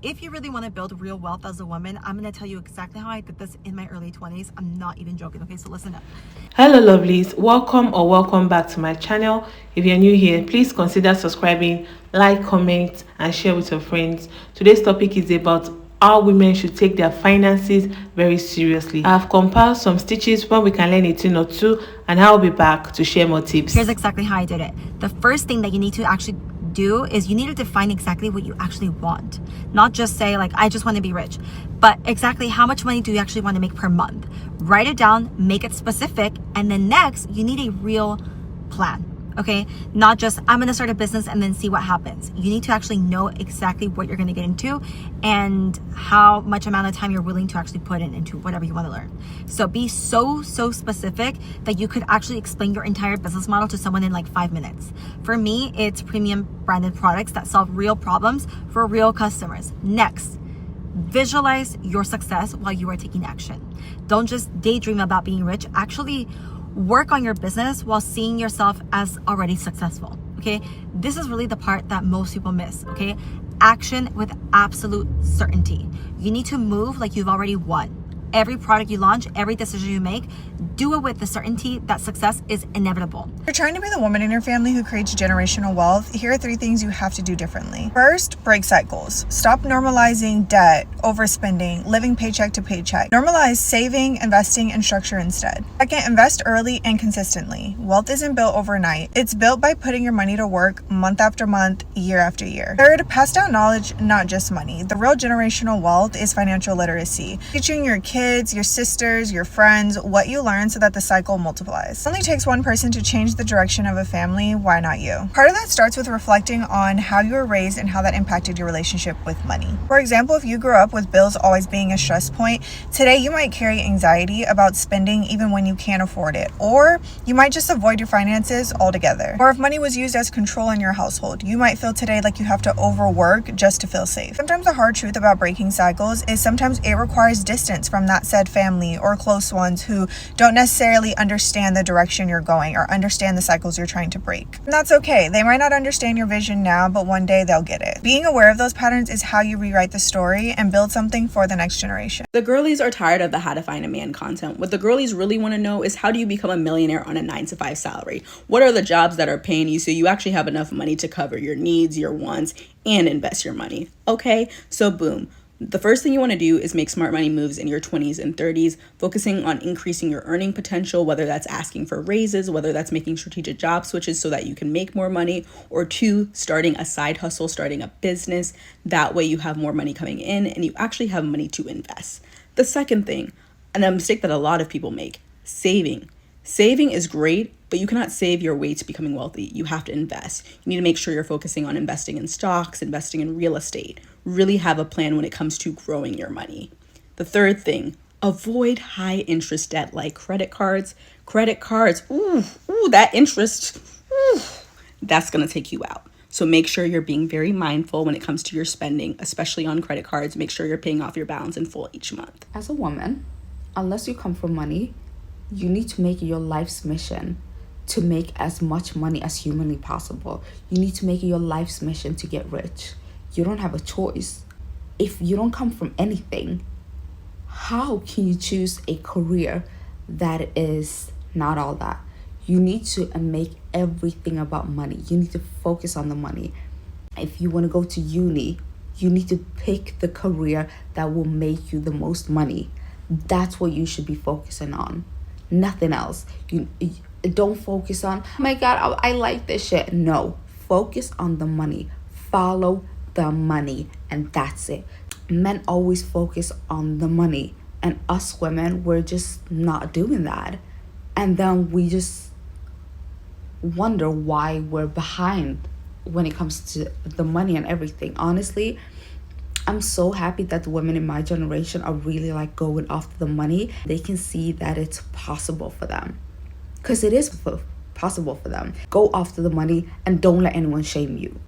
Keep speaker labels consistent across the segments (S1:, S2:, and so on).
S1: if you really want to build real wealth as a woman, I'm going to tell you exactly how I did this in my early 20s. I'm not even joking. Okay, so listen up.
S2: Hello lovelies, welcome back to my channel. If you're new here, please consider subscribing, like, comment and share with your friends. Today's topic is about how women should take their finances very seriously. I have compiled some stitches where we can learn a thing or two, and I'll be back to share more tips.
S1: Here's exactly how I did it. The first thing that you need to actually do is you need to define exactly what you actually want. Not just say like, I just want to be rich, but exactly how much money do you actually want to make per month? Write it down, make it specific, and then next you need a real plan. Okay, not just I'm gonna start a business and then see what happens. You need to actually know exactly what you're gonna get into and how much amount of time you're willing to actually put into whatever you want to learn. So be so specific that you could actually explain your entire business model to someone in like 5 minutes. For me, it's premium branded products that solve real problems for real customers. Next, visualize your success while you are taking action. Don't just daydream about being rich. Actually work on your business while seeing yourself as already successful. Okay, this is really the part that most people miss. Okay, action with absolute certainty. You need to move like you've already won. Every product you launch, every decision you make, do it with the certainty that success is inevitable.
S3: If you're trying to be the woman in your family who creates generational wealth, here are 3 things you have to do differently. First, break cycles. Stop normalizing debt, overspending, living paycheck to paycheck. Normalize saving, investing, and structure instead. Second, invest early and consistently. Wealth isn't built overnight. It's built by putting your money to work month after month, year after year. Third, pass down knowledge, not just money. The real generational wealth is financial literacy. Teaching your kids, your sisters, your friends, what you learn so that the cycle multiplies. It only takes one person to change the direction of a family. Why not you? Part of that starts with reflecting on how you were raised and how that impacted your relationship with money. For example, if you grew up with bills always being a stress point, today you might carry anxiety about spending even when you can't afford it, or you might just avoid your finances altogether. Or if money was used as control in your household, you might feel today like you have to overwork just to feel safe. Sometimes the hard truth about breaking cycles is sometimes it requires distance from that said family or close ones who don't necessarily understand the direction you're going or understand the cycles you're trying to break. And that's okay. They might not understand your vision now, but one day they'll get it. Being aware of those patterns is how you rewrite the story and build something for the next generation.
S4: The girlies are tired of the how to find a man content. What the girlies really want to know is how do you become a millionaire on a 9-to-5 salary? What are the jobs that are paying you so you actually have enough money to cover your needs, your wants, and invest your money? Okay, so boom. The first thing you want to do is make smart money moves in your 20s and 30s, focusing on increasing your earning potential, whether that's asking for raises, whether that's making strategic job switches so that you can make more money, or 2, starting a side hustle, starting a business. That way you have more money coming in and you actually have money to invest. The second thing, and a mistake that a lot of people make, saving. Saving is great, but you cannot save your way to becoming wealthy. You have to invest. You need to make sure you're focusing on investing in stocks, investing in real estate. Really have a plan when it comes to growing your money. The third thing, avoid high interest debt like credit cards. Credit cards, that interest, that's gonna take you out. So make sure you're being very mindful when it comes to your spending, especially on credit cards. Make sure you're paying off your balance in full each month.
S5: As a woman, unless you come from money, you need to make it your life's mission to make as much money as humanly possible. You need to make it your life's mission to get rich. You don't have a choice. If you don't come from anything, how can you choose a career that is not all that? You need to make everything about money. You need to focus on the money. If you want to go to uni, you need to pick the career that will make you the most money. That's what you should be focusing on. Nothing else. You don't focus on, oh my God, I like this shit. No, focus on the money. Follow the money, and that's it. Men always focus on the money, and us women, we're just not doing that. And then we just wonder why we're behind when it comes to the money and everything. Honestly, I'm so happy that the women in my generation are really like going after the money. They can see that it's possible for them, because it is possible for them. Go after the money and don't let anyone shame you.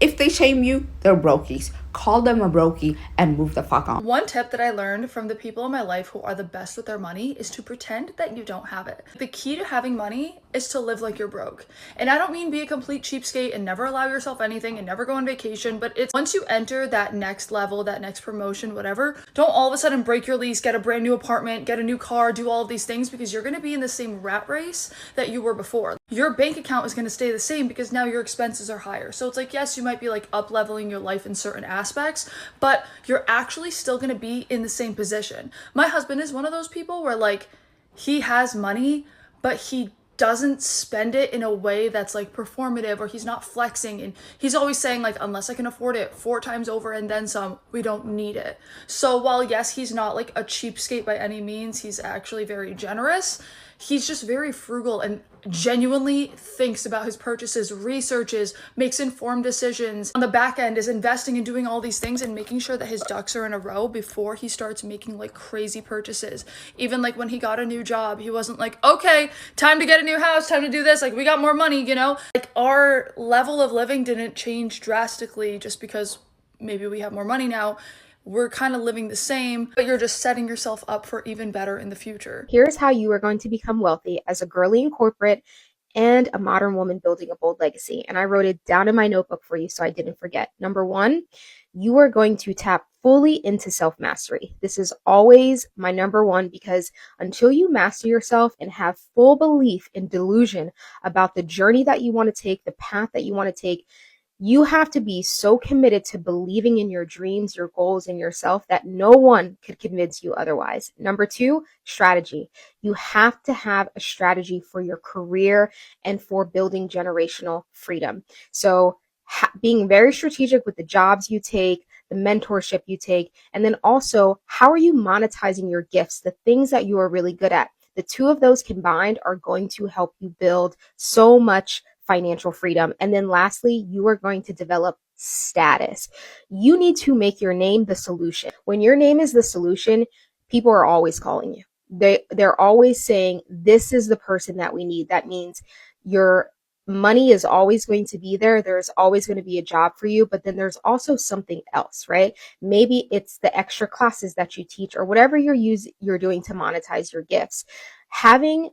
S5: If they shame you, they're brokies. Call them a brokey and move the fuck on.
S6: One tip that I learned from the people in my life who are the best with their money is to pretend that you don't have it. The key to having money is to live like you're broke. And I don't mean be a complete cheapskate and never allow yourself anything and never go on vacation, but it's once you enter that next level, that next promotion, whatever, don't all of a sudden break your lease, get a brand new apartment, get a new car, do all of these things, because you're going to be in the same rat race that you were before. Your bank account is going to stay the same because now your expenses are higher. So it's like, yes, you might be like up leveling your life in certain aspects, but you're actually still going to be in the same position. My husband is one of those people where like he has money, but he doesn't spend it in a way that's like performative, or he's not flexing, and he's always saying like, unless I can afford it 4 times over and then some, we don't need it. So while yes, he's not like a cheapskate by any means, he's actually very generous. He's just very frugal and genuinely thinks about his purchases, researches, makes informed decisions. On the back end is investing and doing all these things and making sure that his ducks are in a row before he starts making like crazy purchases. Even like when he got a new job, he wasn't like, okay, time to get a new house, time to do this, like we got more money, you know? Like our level of living didn't change drastically just because maybe we have more money now. We're kind of living the same, but you're just setting yourself up for even better in the future.
S7: Here's how you are going to become wealthy as a girly in corporate and a modern woman building a bold legacy. And I wrote it down in my notebook for you so I didn't forget. Number 1, you are going to tap fully into self-mastery. This is always my number 1, because until you master yourself and have full belief and delusion about the journey that you want to take, the path that you want to take, you have to be so committed to believing in your dreams, your goals, and yourself that no one could convince you otherwise. Number 2, strategy. You have to have a strategy for your career and for building generational freedom. So being very strategic with the jobs you take, the mentorship you take, and then also how are you monetizing your gifts, the things that you are really good at. The 2 of those combined are going to help you build so much financial freedom. And then lastly, you are going to develop status. You need to make your name the solution. When your name is the solution, people are always calling you. They're always saying, this is the person that we need. That means your money is always going to be there. There's always going to be a job for you, but then there's also something else, right? Maybe it's the extra classes that you teach or whatever you're doing to monetize your gifts. Having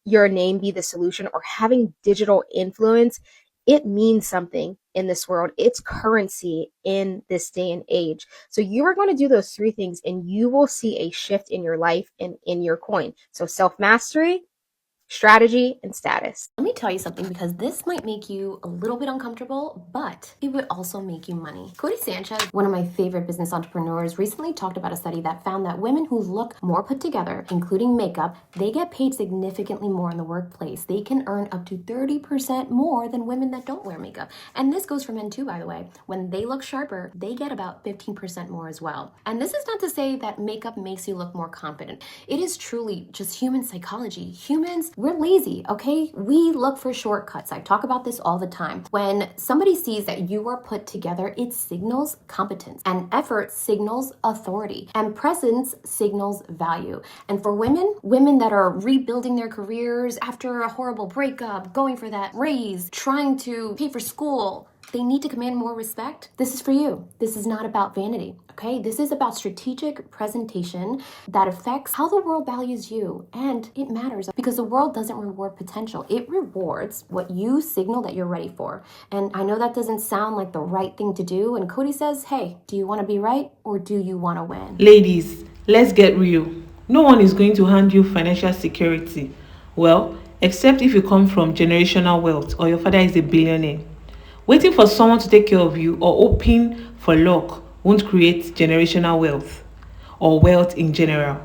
S7: your name be the solution or having digital influence, it means something in this world. It's currency in this day and age. So you are going to do those 3 things and you will see a shift in your life and in your coin. So self-mastery, strategy, and status.
S8: Let me tell you something, because this might make you a little bit uncomfortable, but it would also make you money. Cody Sanchez, one of my favorite business entrepreneurs, recently talked about a study that found that women who look more put together, including makeup, they get paid significantly more in the workplace. They can earn up to 30% more than women that don't wear makeup. And this goes for men too, by the way. When they look sharper, they get about 15% more as well. And this is not to say that makeup makes you look more confident. It is truly just human psychology. Humans, we're lazy, okay? We look for shortcuts. I talk about this all the time. When somebody sees that you are put together, it signals competence, and effort signals authority, and presence signals value. And for women that are rebuilding their careers after a horrible breakup, going for that raise, trying to pay for school, they need to command more respect. This is for you. This is not about vanity, okay? This is about strategic presentation that affects how the world values you. And it matters because the world doesn't reward potential. It rewards what you signal that you're ready for. And I know that doesn't sound like the right thing to do. And Cody says, hey, do you want to be right or do you want to win?
S2: Ladies, let's get real. No one is going to hand you financial security. Well, except if you come from generational wealth or your father is a billionaire. Waiting for someone to take care of you or hoping for luck won't create generational wealth or wealth in general.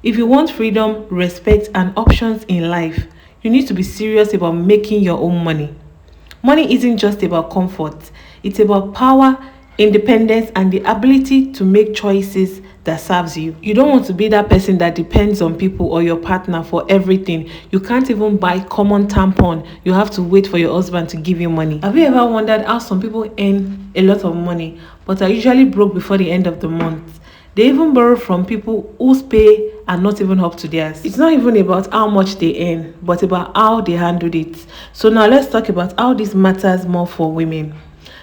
S2: If you want freedom, respect, and options in life, you need to be serious about making your own money. Money isn't just about comfort. It's about power, independence, and the ability to make choices that serves you. You don't want to be that person that depends on people or your partner for everything. You can't even buy common tampon. You have to wait for your husband to give you money. Have you ever wondered how some people earn a lot of money but are usually broke before the end of the month? They even borrow from people whose pay are not even up to theirs. It's not even about how much they earn, but about how they handled it. So now let's talk about how this matters more for women.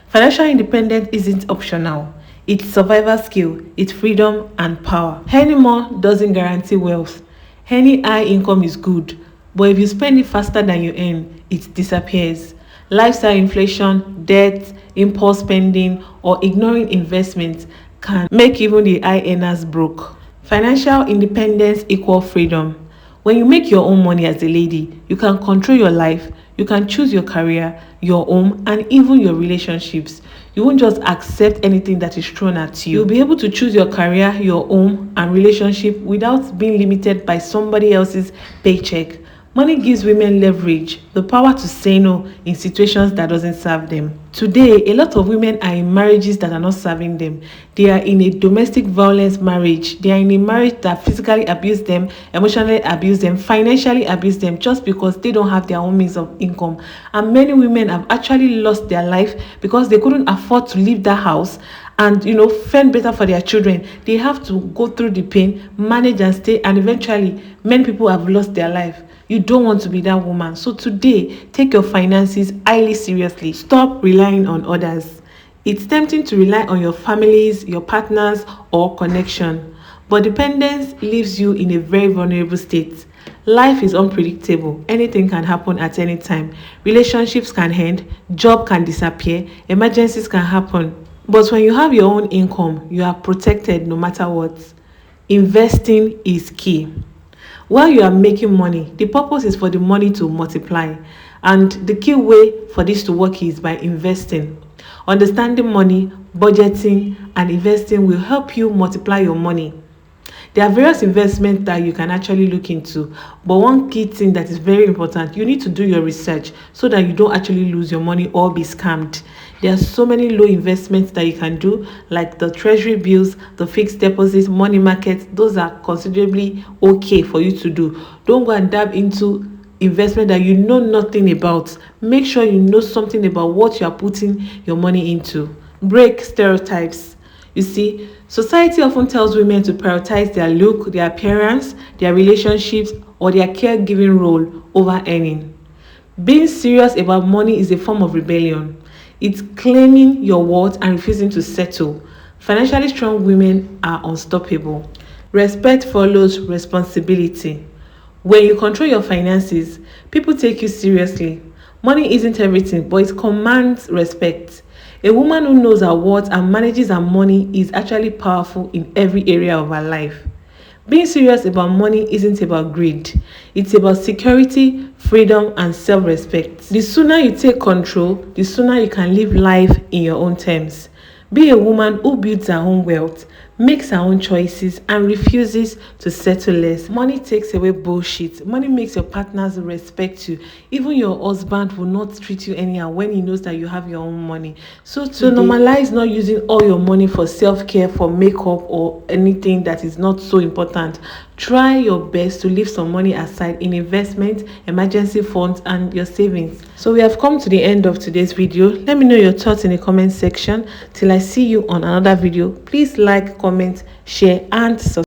S2: Financial independence isn't optional. It's survival skill, it's freedom and power. Earning more doesn't guarantee wealth. Any high income is good, but if you spend it faster than you earn, it disappears. Lifestyle inflation, debt, impulse spending, or ignoring investments can make even the high earners broke. Financial independence equals freedom. When you make your own money as a lady, you can control your life, you can choose your career, your home, and even your relationships. You won't just accept anything that is thrown at you. You'll be able to choose your career, your home, and relationship without being limited by somebody else's paycheck. Money gives women leverage, the power to say no in situations that doesn't serve them. Today, a lot of women are in marriages that are not serving them. They are in a domestic violence marriage. They are in a marriage that physically abuse them, emotionally abuse them, financially abuse them just because they don't have their own means of income. And many women have actually lost their life because they couldn't afford to leave that house and fend better for their children. They have to go through the pain, manage and stay, and eventually many people have lost their life. You don't want to be that woman. So today, take your finances highly seriously. Stop relying on others. It's tempting to rely on your families, your partners, or connection. But dependence leaves you in a very vulnerable state. Life is unpredictable. Anything can happen at any time. Relationships can end, job can disappear, emergencies can happen. But when you have your own income, you are protected no matter what. Investing is key. While you are making money, the purpose is for the money to multiply. And the key way for this to work is by investing. Understanding money, budgeting, and investing will help you multiply your money. There are various investments that you can actually look into, but one key thing that is very important, you need to do your research so that you don't actually lose your money or be scammed. There are so many low investments that you can do, like the treasury bills, the fixed deposits, money markets. Those are considerably okay for you to do. Don't go and dab into investment that you know nothing about. Make sure you know something about what you are putting your money into. Break stereotypes. You see, society often tells women to prioritize their look, their appearance, their relationships, or their caregiving role over earning. Being serious about money is a form of rebellion. It's claiming your worth and refusing to settle. Financially strong women are unstoppable. Respect follows responsibility. When you control your finances, people take you seriously. Money isn't everything, but it commands respect. A woman who knows her worth and manages her money is actually powerful in every area of her life. Being serious about money isn't about greed. It's about security, freedom, and self-respect. The sooner you take control, the sooner you can live life in your own terms. Be a woman who builds her own wealth, makes her own choices, and refuses to settle less. Money takes away bullshit. Money makes your partners respect you. Even your husband will not treat you anyhow when he knows that you have your own money. So normalize not using all your money for self-care, for makeup, or anything that is not so important. Try your best to leave some money aside in investment, emergency funds, and your savings. So we have come to the end of today's video. Let me know your thoughts in the comment section. Till I see you on another video, please like, comment, share, and subscribe.